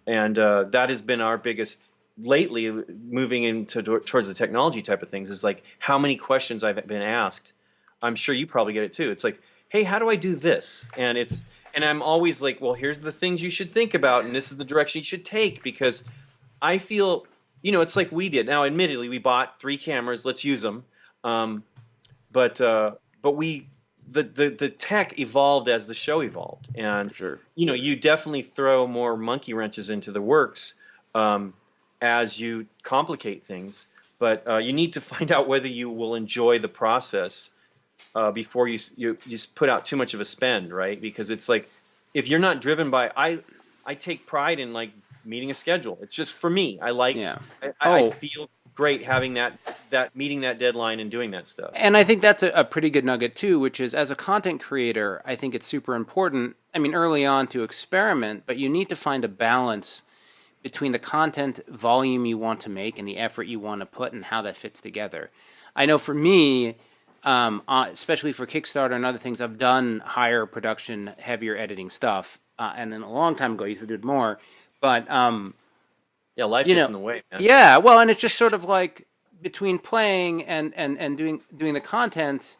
that has been our biggest, lately, moving into towards the technology type of things, is like how many questions I've been asked. I'm sure you probably get it too. It's like, hey, how do I do this? And And I'm always like, well, here's the things you should think about, and this is the direction you should take, because I feel, it's like we did. Now, admittedly, we bought 3 cameras. Let's use them. But the tech evolved as the show evolved, and Sure. you definitely throw more monkey wrenches into the works as you complicate things. But you need to find out whether you will enjoy the process before you just put out too much of a spend, right? Because it's like, if you're not driven by, I take pride in like meeting a schedule. It's just for me. I like. Yeah. I feel great having that meeting that deadline and doing that stuff. And I think that's a pretty good nugget too, which is, as a content creator, I think it's super important. I mean, early on to experiment, but you need to find a balance between the content volume you want to make and the effort you want to put and how that fits together. I know for me, especially for Kickstarter and other things, I've done higher production, heavier editing stuff. And then a long time ago, I used to do it more. But yeah, life gets in the way, man. Yeah, well, and it's just sort of like between playing and doing the content,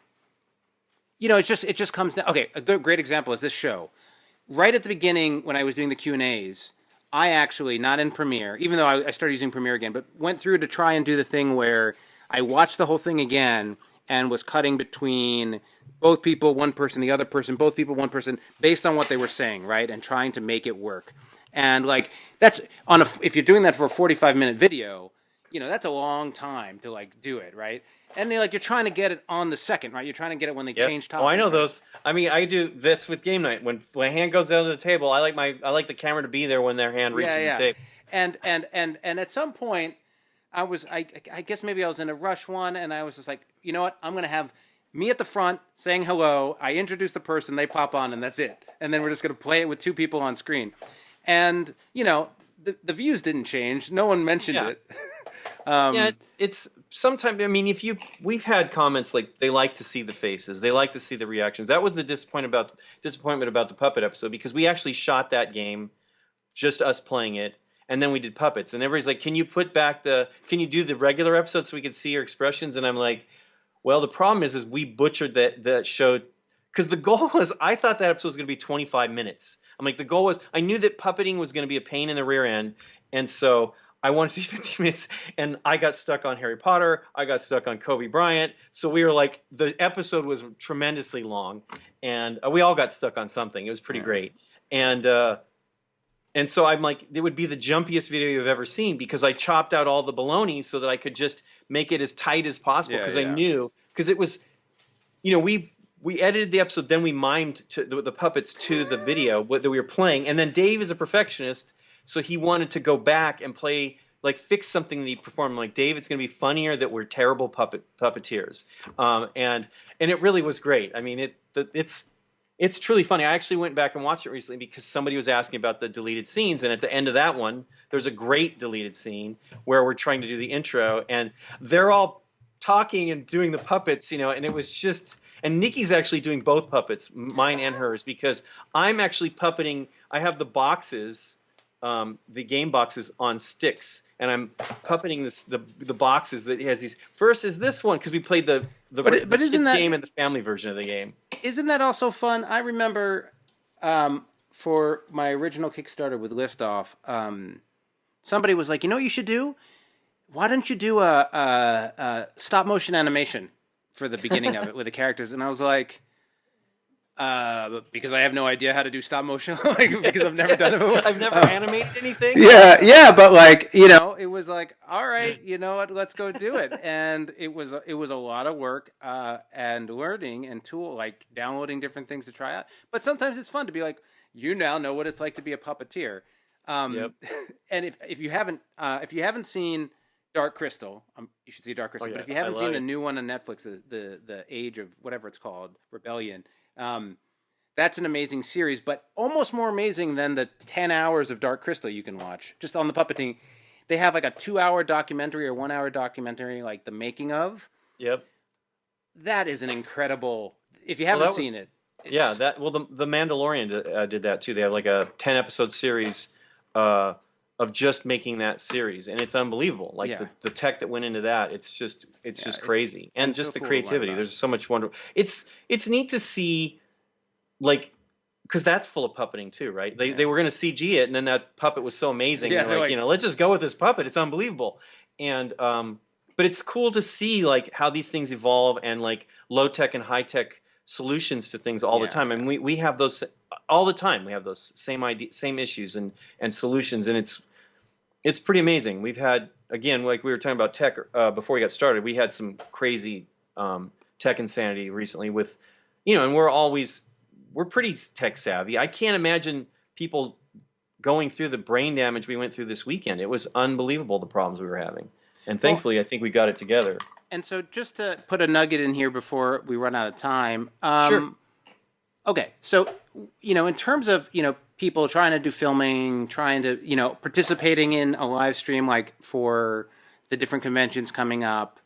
it just comes down. Okay, a great example is this show. Right at the beginning, when I was doing the Q&As, I actually, not in Premiere, even though I started using Premiere again, but went through to try and do the thing where I watched the whole thing again and was cutting between both people, one person, the other person, both people, one person, based on what they were saying, right? And trying to make it work. And like, that's if you're doing that for a 45-minute video, that's a long time to like do it, right? And you're trying to get it on the second, right? You're trying to get it when they change topics. Oh, I know those. I mean, I do. That's with game night. When my hand goes down to the table, I like the camera to be there when their hand reaches the table. And at some point, I guess maybe I was in a rush one, and I was just like, you know what? I'm going to have me at the front saying hello. I introduce the person, they pop on, and that's it. And then we're just going to play it with 2 people on screen. And, the views didn't change. No one mentioned it. It's sometimes, I mean, we've had comments like they like to see the faces, they like to see the reactions. That was the disappointment about the puppet episode, because we actually shot that game, just us playing it, and then we did puppets. And everybody's like, can you do the regular episode so we can see your expressions? And I'm like, well, the problem is we butchered that show, because the goal was, I thought that episode was going to be 25 minutes. I'm like, the goal was, I knew that puppeting was going to be a pain in the rear end, and so I wanted to see 15 minutes, and I got stuck on Harry Potter. I got stuck on Kobe Bryant. So we were like, the episode was tremendously long, and we all got stuck on something. It was pretty great. And so I'm like, it would be the jumpiest video you've ever seen, because I chopped out all the baloney so that I could just make it as tight as possible, because I knew, because it was, we edited the episode, then we mimed the puppets to the video that we were playing, and then Dave is a perfectionist, so he wanted to go back and play, like, fix something that he performed. Like, Dave, it's going to be funnier that we're terrible puppeteers, and it really was great. I mean, it's truly funny. I actually went back and watched it recently because somebody was asking about the deleted scenes, and at the end of that one, there's a great deleted scene where we're trying to do the intro, and they're all talking and doing the puppets, and it was just. And Nikki's actually doing both puppets, mine and hers, because I'm actually puppeting. I have the boxes, the game boxes on sticks, and I'm puppeting the boxes that has these. First is this one, because we played the kids game and the family version of the game. Isn't that also fun? I remember for my original Kickstarter with Liftoff, somebody was like, what you should do? Why don't you do a stop motion animation for the beginning of it with the characters? And I was like, because I have no idea how to do stop motion, because I've never done it before. I've never animated anything. Yeah, but it was like, all right, you know what, let's go do it. And it was a lot of work and learning and downloading different things to try out. But sometimes it's fun to be like, you now know what it's like to be a puppeteer. And if you haven't seen Dark Crystal, you should see Dark Crystal. But if you haven't seen the new one on Netflix, the Age of whatever it's called, Rebellion, that's an amazing series, but almost more amazing than the 10 hours of Dark Crystal you can watch just on the puppeting. They have like a 2-hour documentary or 1-hour documentary, like the making of. Yep. That is an incredible. If you haven't seen it. The Mandalorian did that too. They have like a 10-episode series of just making that series, and it's unbelievable. Like the tech that went into that, it's just crazy, and just the creativity. There's so much wonder. It's neat to see, like, because that's full of puppeting too, right? They were going to CG it, and then that puppet was so amazing. Yeah, They're they're like, like, let's just go with this puppet. It's unbelievable. And but it's cool to see like how these things evolve and like low tech and high tech solutions to things all the yeah, time. And we have those all the time. We have those same issues and solutions, and it's pretty amazing. We've had, again, like we were talking about tech before we got started, we had some crazy tech insanity recently with, and we're pretty tech savvy. I can't imagine people going through the brain damage we went through this weekend. It was unbelievable, the problems we were having. And well, thankfully, I think we got it together. and so just to put a nugget in here before we run out of time, Sure. okay, so in terms of people trying to do filming, trying to participating in a live stream like for the different conventions coming up,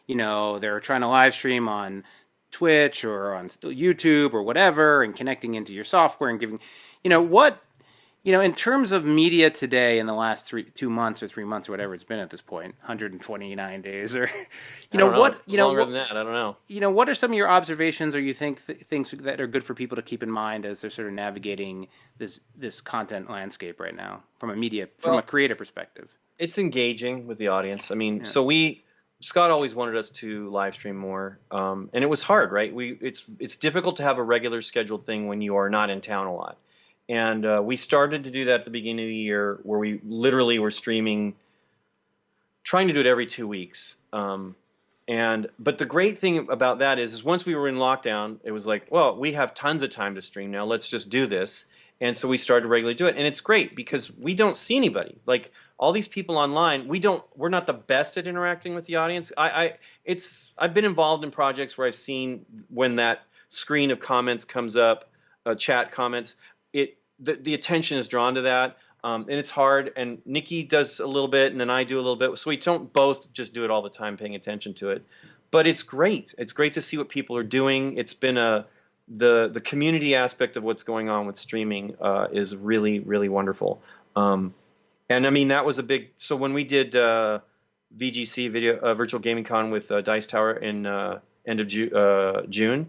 they're trying to live stream on Twitch or on YouTube or whatever, and connecting into your software and giving, what in terms of media today in the last 2 months or 3 months or whatever it's been at this point, 129 days or, I don't know. what, It's longer than that. I don't know. what are some of your observations, or you think things that are good for people to keep in mind as they're sort of navigating this content landscape right now from a creative perspective? It's engaging with the audience. I mean, so Scott always wanted us to live stream more, and it was hard, right? It's difficult to have a regular scheduled thing when you are not in town a lot. And we started to do that at the beginning of the year, where we literally were streaming, trying to do it every 2 weeks. But the great thing about that is once we were in lockdown, it was like, well, we have tons of time to stream now. Let's just do this. And so we started to regularly do it, and it's great because we don't see anybody. Like all these people online, we're not the best at interacting with the audience. I've been involved in projects where I've seen when that screen of comments comes up, chat comments. The attention is drawn to that, and it's hard. And Nikki does a little bit, and then I do a little bit. So we don't both just do it all the time, paying attention to it. But it's great. It's great to see what people are doing. It's been the community aspect of what's going on with streaming is really, really wonderful. And I mean that was a big. So when we did VGC Virtual Gaming Con with Dice Tower in end of June,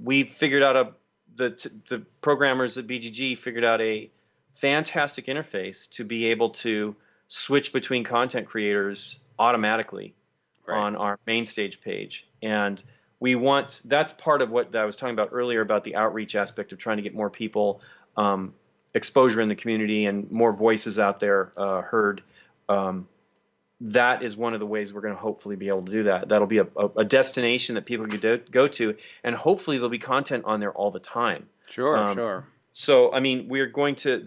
we figured out the programmers at BGG figured out a fantastic interface to be able to switch between content creators automatically on our main stage page. And that's part of what I was talking about earlier about the outreach aspect of trying to get more people exposure in the community and more voices out there heard. That is one of the ways we're going to hopefully be able to do that. That'll be a destination that people can go to, and hopefully there'll be content on there all the time. Sure. So, I mean, we're going to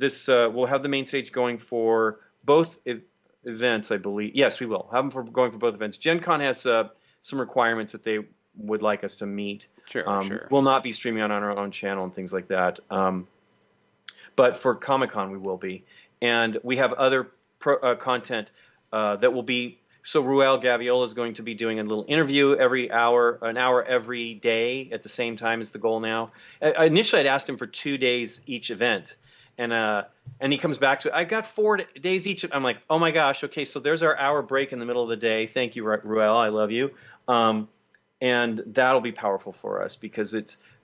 we'll have the main stage going for both events, I believe. Yes, we will have them going for both events. Gen Con has some requirements that they would like us to meet. Sure. We'll not be streaming on our own channel and things like that. But for Comic-Con, we will be. And we have other content that will be. So Ruel Gaviola is going to be doing a little interview an hour every day at the same time is the goal now. Initially, I'd asked him for 2 days each event. And he comes back to, I got 4 days each. I'm like, oh my gosh, okay, so there's our hour break in the middle of the day. Thank you, Ruel, I love you. And that'll be powerful for us because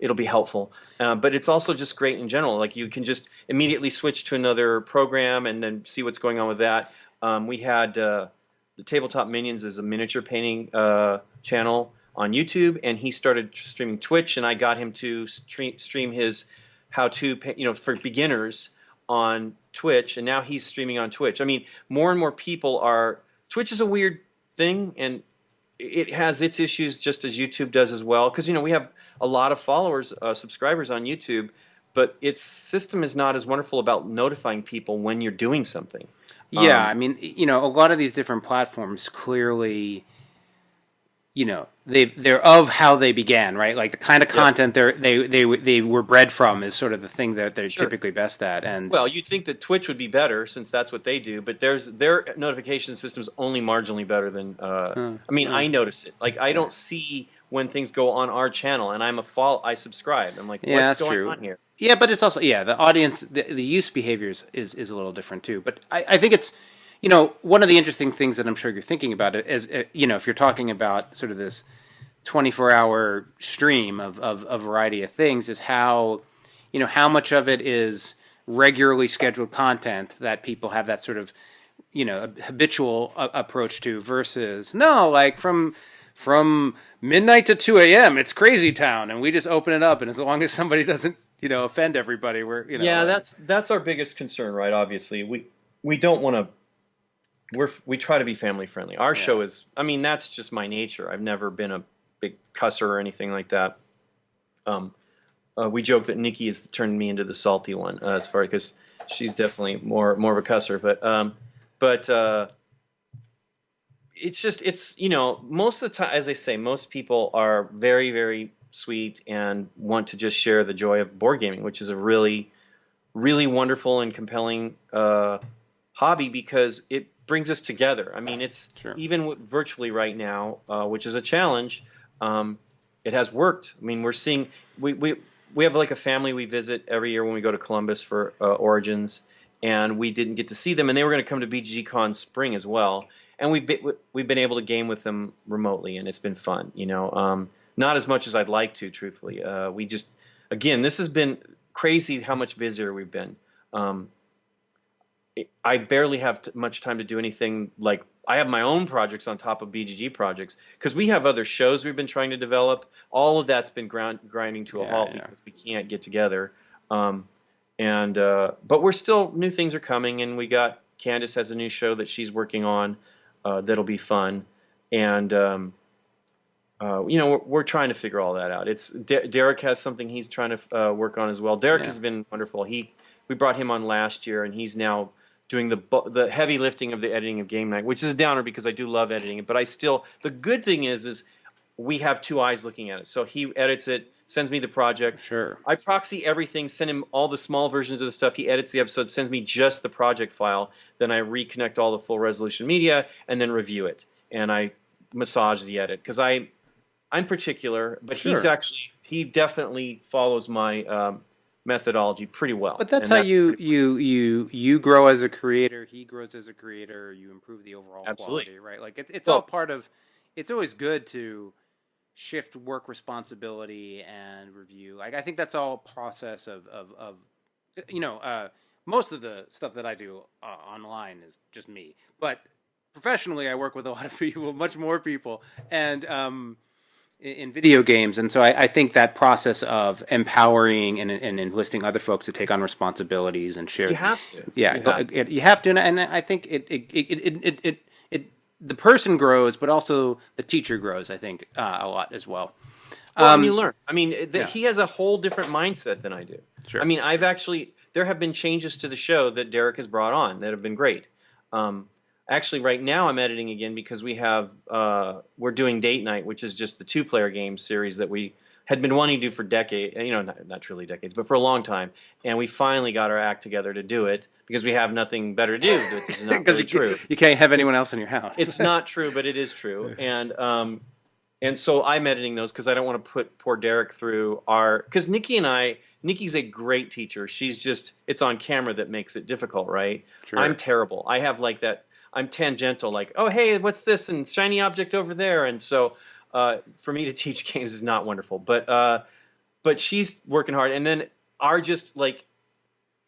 it'll be helpful. But it's also just great in general. Like you can just immediately switch to another program and then see what's going on with that. We had the Tabletop Minions is a miniature painting channel on YouTube, and he started streaming Twitch, and I got him to stream his how-to, for beginners on Twitch, and now he's streaming on Twitch. I mean, more and more people are. Twitch is a weird thing, and it has its issues just as YouTube does as well. Because we have a lot of followers, subscribers on YouTube, but its system is not as wonderful about notifying people when you're doing something. Yeah, I mean, a lot of these different platforms clearly, they're of how they began, right? Like the kind of content they were bred from is sort of the thing that they're typically best at. And well, you'd think that Twitch would be better since that's what they do, but their notification system is only marginally better than. I notice it. Like I don't see when things go on our channel, and I subscribe. I'm like, what's going on here? Yeah, but it's also the audience, the use behaviors is a little different too. But I think it's one of the interesting things that I'm sure you're thinking about it is if you're talking about sort of this 24-hour stream of a variety of things is how how much of it is regularly scheduled content that people have that sort of, habitual approach to versus no, like from midnight to 2 a.m. it's crazy town, and we just open it up, and as long as somebody doesn't, offend everybody, we're, Yeah, that's our biggest concern, right? Obviously, we don't want to. We try to be family friendly. Our show is, I mean, that's just my nature. I've never been a big cusser or anything like that. We joke that Nikki has turned me into the salty one, as far because she's definitely more of a cusser. But it's most of the time, as I say, most people are very, very sweet and want to just share the joy of board gaming, which is a really, really wonderful and compelling hobby because it brings us together. I mean, it's even virtually right now, which is a challenge. It has worked. I mean, we're seeing we have like a family we visit every year when we go to Columbus for Origins, and we didn't get to see them, and they were going to come to BGG Con Spring as well, and we've been able to game with them remotely, and it's been fun. Not as much as I'd like to, truthfully. We just, again, this has been crazy how much busier we've been. I barely have much time to do anything. Like, I have my own projects on top of BGG projects because we have other shows we've been trying to develop. All of that's been grinding to a halt because we can't get together. But we're still, new things are coming, and we got Candace has a new show that she's working on that'll be fun, and we're trying to figure all that out. It's Derek has something he's trying to work on as well. Derek has been wonderful. We brought him on last year, and he's now doing the heavy lifting of the editing of GameNight, which is a downer because I do love editing it. But the good thing is we have two eyes looking at it. So he edits it, sends me the project. Sure. I proxy everything, send him all the small versions of the stuff. He edits the episode, sends me just the project file. Then I reconnect all the full resolution media and then review it. And I massage the edit because I'm particular, but he definitely follows my methodology pretty well. But that's how you grow as a creator. He grows as a creator. You improve the overall quality, right? Like it's all part of. It's always good to shift work responsibility and review. Like I think that's all process of most of the stuff that I do online is just me, but professionally I work with a lot of people, much more people, and in video games, and so I think that process of empowering and enlisting other folks to take on responsibilities and share. You have to. You have to, and I think the person grows, but also the teacher grows. I think a lot as well. And you learn. I mean, he has a whole different mindset than I do. Sure. I mean, there have been changes to the show that Derek has brought on that have been great. Actually, right now I'm editing again because we're doing Date Night, which is just the 2-player game series that we had been wanting to do for decades, not truly decades, but for a long time. And we finally got our act together to do it because we have nothing better to do. This is not really true. You can't have anyone else in your house. It's not true, but it is true. And so I'm editing those because I don't want to put poor Derek through because Nikki's a great teacher. It's on camera that makes it difficult, right? Sure. I'm terrible. I have like that. I'm tangential, like, oh, hey, what's this? And shiny object over there. And so for me to teach games is not wonderful. But she's working hard. And then our just, like,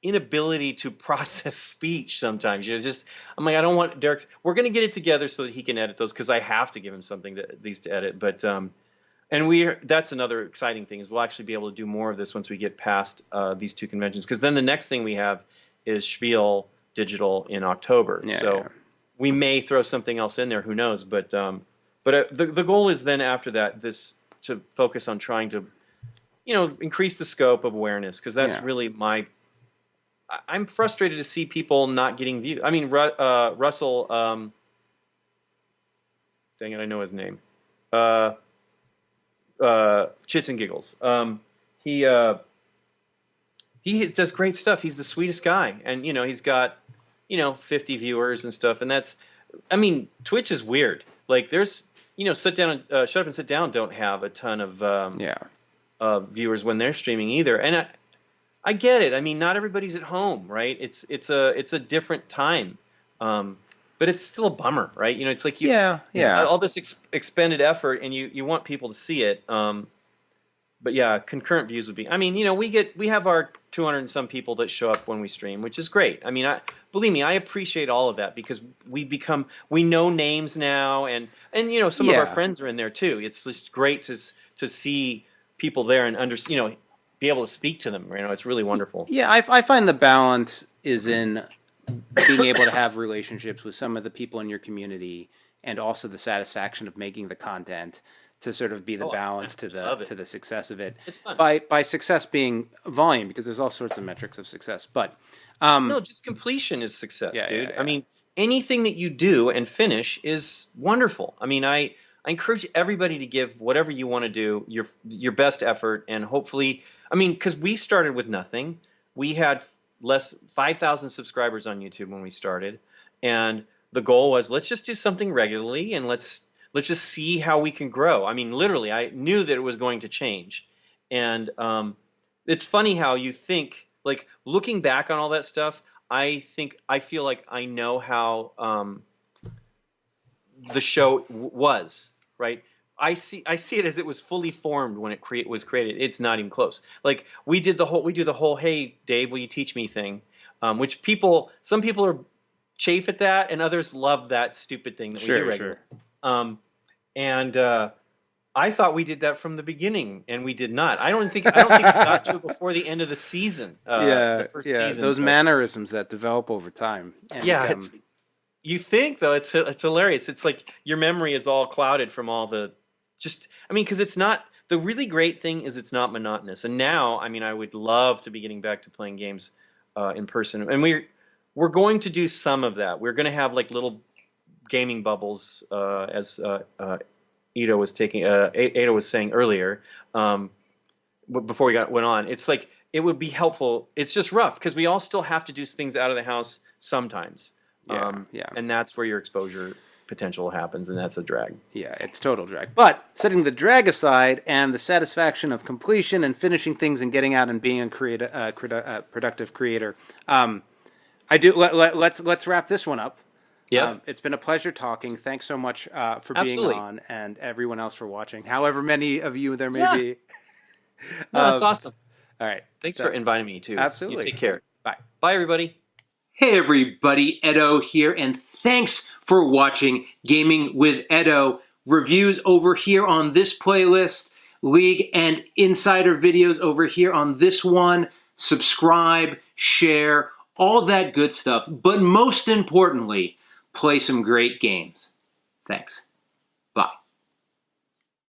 inability to process speech sometimes. I'm like, I don't want Derek. We're going to get it together so that he can edit those because I have to give him something to edit. But that's another exciting thing is we'll actually be able to do more of this once we get past these two conventions. Because then the next thing we have is Spiel Digital in October. We may throw something else in there. Who knows? But the goal is then after that to focus on trying to, increase the scope of awareness because that's really I'm frustrated to see people not getting views. I mean, Russell. Dang it, I know his name. Chits and Giggles. He does great stuff. He's the sweetest guy, and he's got 50 viewers and stuff, and Twitch is weird. Like there's Shut Up and Sit Down don't have a ton of viewers when they're streaming either, and I get it. I mean, not everybody's at home, right? It's a different time, but it's still a bummer, right? It's like all this expended effort, and you want people to see it, but yeah, concurrent views would be. I mean, we have our 200 and some people that show up when we stream, which is great. I mean, believe me, I appreciate all of that because we know names now, and some of our friends are in there too. It's just great to see people there and be able to speak to them. It's really wonderful. Yeah, I find the balance is in being able to have relationships with some of the people in your community, and also the satisfaction of making the content to sort of be the balance to the success of it. It's fun. By success being volume, because there's all sorts of metrics of success. But no, just completion is success, dude. Yeah. I mean, anything that you do and finish is wonderful. I mean, I encourage everybody to give whatever you want to do your best effort, and hopefully, I mean, because we started with nothing. We had 5,000 subscribers on YouTube when we started, and the goal was, let's just do something regularly, and let's just see how we can grow. I mean, literally, I knew that it was going to change. And it's funny how you think, like, looking back on all that stuff, I feel like I know how the show was, right? I see it as it was fully formed when it was created. It's not even close. Like, we do the whole, hey, Dave, will you teach me thing, which some people are chafe at that, and others love that stupid thing that we do regularly. And I thought we did that from the beginning, and we did not. I don't think we got to it before the end of the season. The first season. Those mannerisms that develop over time. You think though it's hilarious. It's like your memory is all clouded from all the because it's not. The really great thing is it's not monotonous. And now, I mean, I would love to be getting back to playing games in person, and we're going to do some of that. We're going to have like little gaming bubbles, as Ada was saying earlier, before we went on. It's like it would be helpful. It's just rough because we all still have to do things out of the house sometimes. And that's where your exposure potential happens, and that's a drag. Yeah, it's total drag. But setting the drag aside and the satisfaction of completion and finishing things and getting out and being a productive creator, let's wrap this one up. Yeah, it's been a pleasure talking. Thanks so much for being on, and everyone else for watching. However many of you there may be. No, that's awesome. All right. Thanks for inviting me too. Absolutely. You take care. Bye. Bye, everybody. Hey, everybody. Edo here, and thanks for watching Gaming with Edo. Reviews over here on this playlist, League and Insider videos over here on this one. Subscribe, share, all that good stuff. But most importantly, play some great games. Thanks. Bye.